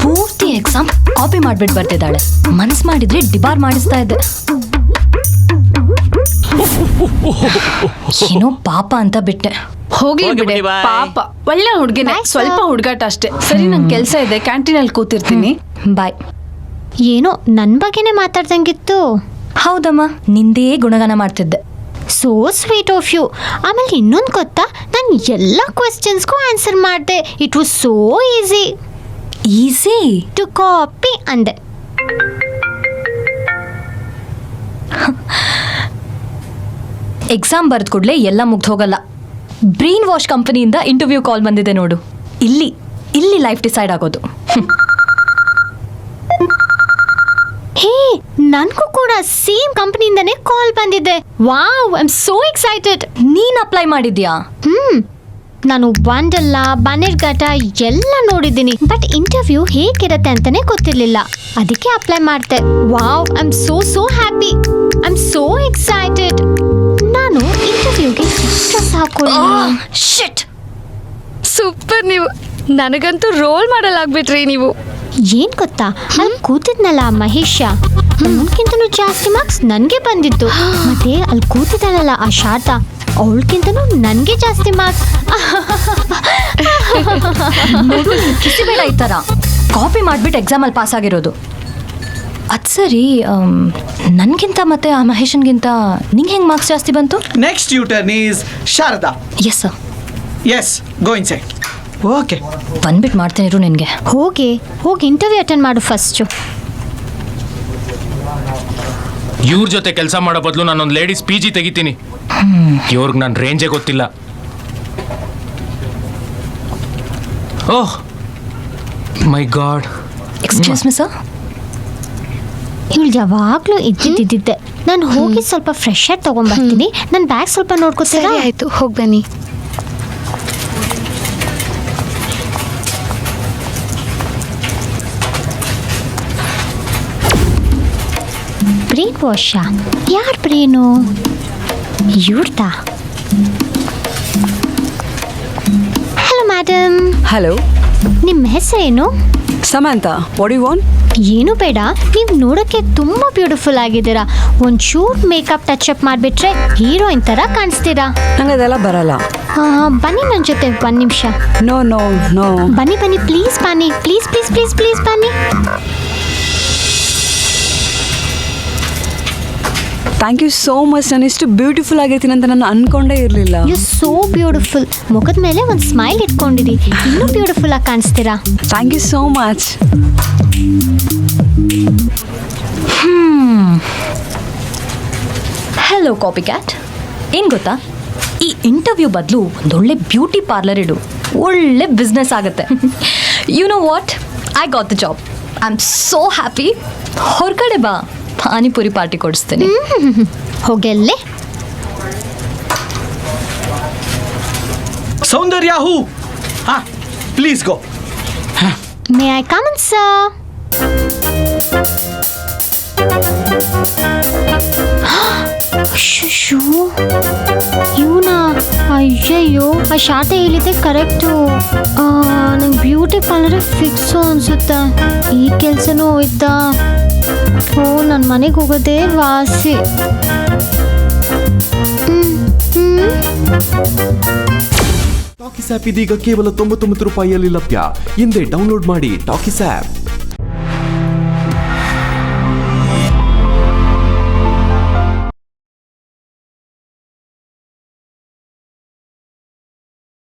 ಪೂರ್ತಿ ಎಕ್ಸಾಮ್ ಕಾಪಿ ಮಾಡ್ಬಿಟ್ಟು ಬರ್ತಿದ್ದಾಳೆ. ಮನ್ಸ್ ಮಾಡಿದ್ರೆ ಡಿಬಾರ್ ಮಾಡಿಸ್ತಾ ಇದ್ದೆ. ಏನೋ ಪಾಪ ಅಂತ ಬಿಟ್ಟೆ. ಹೋಗ್ಲಿ ಹೋಗಿ ಬಿಡಿ ಬಿಡಿ, bye. ಪಾಪ ಒಳ್ಳೆ ಹುಡುಗಿನೇ, Bye, sir. ಸ್ವಲ್ಪ ಹುಡುಗಾಟ ಅಷ್ಟೇ. ಸರಿ, ನಂಗೆ ಕೆಲಸ ಇದೆ, ಕ್ಯಾಂಟೀನಲ್ಲಿ ಕೂತಿರ್ತೀನಿ. ಬಾಯ್. ಏನೋ ನನ್ನ ಬಗ್ಗೆನೇ ಮಾತಾಡ್ದಂಗಿತ್ತು. ಹೌದಮ್ಮ, ನಿಂದೇ ಗುಣಗಾನ ಮಾಡ್ತಿದ್ದೆ. So sweet of you. ಆಮೇಲೆ ಇನ್ನೊಂದು ಗೊತ್ತಾ, ನಾನು ಎಲ್ಲ ಕ್ವೆಶ್ಚನ್ಸ್ಗೂ ಆನ್ಸರ್ ಮಾಡಿದೆ. It was so easy easy to copy ಅಂದೆ. ಎಕ್ಸಾಮ್ ಬರೆದ ಕೂಡಲೇ ಎಲ್ಲ ಮುಗ್ದು ಹೋಗಲ್ಲ. ಬ್ರೈನ್ ವಾಶ್ ಕಂಪನಿಯಿಂದ ಇಂಟರ್ವ್ಯೂ ಕಾಲ್ ಬಂದಿದೆ ನೋಡು. ಇಲ್ಲಿ ಲೈಫ್ ಡಿಸೈಡ್ ಆಗೋದು. ಹೇ, ನನಗೂ ಕೂಡ ಸೇಮ್ ಕಂಪನಿಯಿಂದನೇ ಕಾಲ್ ಬಂದಿದೆ. Wow, I am so excited. ನೀನ್ ಅಪ್ಲೈ ಮಾಡಿದ್ಯಾ? ನಾನು ವಂಡರ್ಲ, ಬನ್ನೇರ್ಘಟ್ಟ ಎಲ್ಲ ನೋಡಿದ್ದೀನಿ, ಬಟ್ ಇಂಟರ್ವ್ಯೂ ಹೇಗಿರುತ್ತೆ ಅಂತಾನೆ ಗೊತ್ತಿರಲಿಲ್ಲ. ಅದಕ್ಕೆ ಅಪ್ಲೈ ಮಾಡಿದೆ. Wow, I am so happy. I am so excited. ನಾನು ಇಂಟರ್ವ್ಯೂಗೆ ಡ್ರೆಸ್ ಹಾಕೊಳ್ಳಿ. ಶಿಟ್. ಸೂಪರ್ ನೀವು. ನನಗಂತೂ ರೋಲ್ ಮಾಡಲಾಗ್ಬಿಟ್ರಿ ನೀವು. ಏನ್ ಗೊತ್ತಾ, ಅಲ್ಲಿ ಕೂತಿದ್ನಲ್ಲ ಮಹೇಶ, ಅವನ್ಕಿಂತನೂ ಜಾಸ್ತಿ ಮಾರ್ಕ್ಸ್ ನನಗೆ ಬಂದಿತ್ತು. ಮತ್ತೆ ಅಲ್ಲಿ ಕೂತಿದ್ದಾನಲ್ಲ ಆ ಶಾರದಾ, ಅವಳಕ್ಕಿಂತನೂ ನನಗೆ ಜಾಸ್ತಿ ಮಾರ್ಕ್ಸ್. ಕಿಸಿಬೇಡ ಈ ಥರ. ಕಾಪಿ ಮಾಡಿಬಿಟ್ಟು ಎಕ್ಸಾಮಲ್ಲಿ ಪಾಸ್ ಆಗಿರೋದು. ಅದು ಸರಿ, ನನಗಿಂತ ಮತ್ತೆ ಆ ಮಹೇಶನ್ಗಿಂತ ನಿಂಗೆ ಹೆಂಗೆ ಮಾರ್ಕ್ಸ್ ಜಾಸ್ತಿ ಬಂತು? Next you turn is Sharada. Yes sir. Yes, go inside. Okay, ಬಂದ್ಬಿಟ್ಟು ಮಾಡ್ತೇನೆ ಇರು ನಿನಗೆ. ಹೋಗಿ ಇಂಟರ್ವ್ಯೂ ಅಟೆಂಡ್ ಮಾಡು ಫಸ್ಟು. ಇವ್ರ ಜೊತೆ ಕೆಲಸ ಮಾಡೋ ಬದಲು ನಾನೊಂದು ಲೇಡೀಸ್ PG ತೆಗಿತೀನಿ. ಇವ್ರಿಗೆ ನನ್ನ ರೇಂಜೇ ಗೊತ್ತಿಲ್ಲ. ಓಹ್ ಮೈ ಗಾಡ್. Excuse me sir. ಇವಳು ಯಾವಾಗಲೂ ಇದ್ದಿದ್ದೆ. ನಾನು ಹೋಗಿ ಸ್ವಲ್ಪ ಫ್ರೆಶ್ ಏರ್ ತೊಗೊಂಡ್ಬರ್ತೀನಿ. ನನ್ನ ಬ್ಯಾಗ್ ಸ್ವಲ್ಪ ನೋಡ್ಕೊತೀರಾ? ಸರಿ ಆಯ್ತು, ಹೋಗಿ ಬನ್ನಿ. ಬ್ರೇನ್ ವಾಶಾ? ಯಾರ ಬ್ರೇನು? ಇವ್ರದಾ? Hello madam. ಹಲೋ, ನಿಮ್ಮ ಹೆಸರೇನು? ಸಮಂತಾ. What you want? ಏನು ಬೇಡ, ನೀವು ನೋಡೋಕ್ಕೆ ತುಂಬ ಬ್ಯೂಟಿಫುಲ್ ಆಗಿದ್ದೀರಾ. ಒಂಚೂರು ಮೇಕಪ್ ಟಚ್ ಅಪ್ ಮಾಡಿಬಿಟ್ರೆ ಹೀರೋಯಿನ್ ಥರ ಕಾಣಿಸ್ತೀರಾ. ನಂಗೆ ಅದೆಲ್ಲ ಬರಲ್ಲ. ಬನ್ನಿ ನನ್ನ ಜೊತೆ 1 ನಿಮಿಷ. No no no. ಬನ್ನಿ ಪ್ಲೀಸ್ ಬನ್ನಿ, ಪ್ಲೀಸ್ ಬನ್ನಿ. Thank you so much. ನಾನು ಇಷ್ಟು ಬ್ಯೂಟಿಫುಲ್ ಆಗಿರ್ತೀನಿ ಅಂತ ನಾನು ಅನ್ಕೊಂಡೇ ಇರಲಿಲ್ಲ. You so beautiful. ಮುಖದ ಮೇಲೆ ಒಂದು ಸ್ಮೈಲ್ ಇಟ್ಕೊಂಡಿರಿ, ಇನ್ನೂ ಬ್ಯೂಟಿಫುಲ್ ಆಗಿ ಕಾಣಿಸ್ತೀರಾ. Thank you so much. Hello copy cat. ಏನು ಗೊತ್ತಾ, ಈ ಇಂಟರ್ವ್ಯೂ ಬದಲು ಒಂದೊಳ್ಳೆ ಬ್ಯೂಟಿ ಪಾರ್ಲರ್ ಇಡು, ಒಳ್ಳೆ ಬಿಸ್ನೆಸ್ ಆಗುತ್ತೆ. You know what, I got the job. I am so happy. ಹೊರಗಡೆ ಬಾ, ಪಾನಿಪುರಿ ಪಾರ್ಟಿ ಕೊಡಿಸ್ತೀನಿ. ಹೋಗೆಲ್ಲೇ. ಸೌಂದರ್ಯ ಹೂ. ಹಾ, please go. May I come in sir? ಇವನಾ? ಅಯ್ಯಯ್ಯೋ, ಆ ಶಾರ್ಟ್ ಹೇಳಿದೆ ಕರೆಕ್ಟು. ನಂಗೆ ಬ್ಯೂಟಿ ಪಾರ್ಲರೇ ಫಿಕ್ಸು ಅನ್ಸುತ್ತೆ. ಈ ಕೆಲಸನೂ ಹೋಯ್ತಾ? ಓ, ನನ್ನ ಮನೆಗೆ ಹೋಗೋದೇ ವಾಸಿ. ಟಾಕಿಸ್ ಆ್ಯಪ್ ಇದೀಗ ಕೇವಲ 99 ರೂಪಾಯಿಯಲ್ಲಿ ಲಭ್ಯ. ಹಿಂದೆ ಡೌನ್ಲೋಡ್ ಮಾಡಿ ಟಾಕಿಸ್ ಆ್ಯಪ್.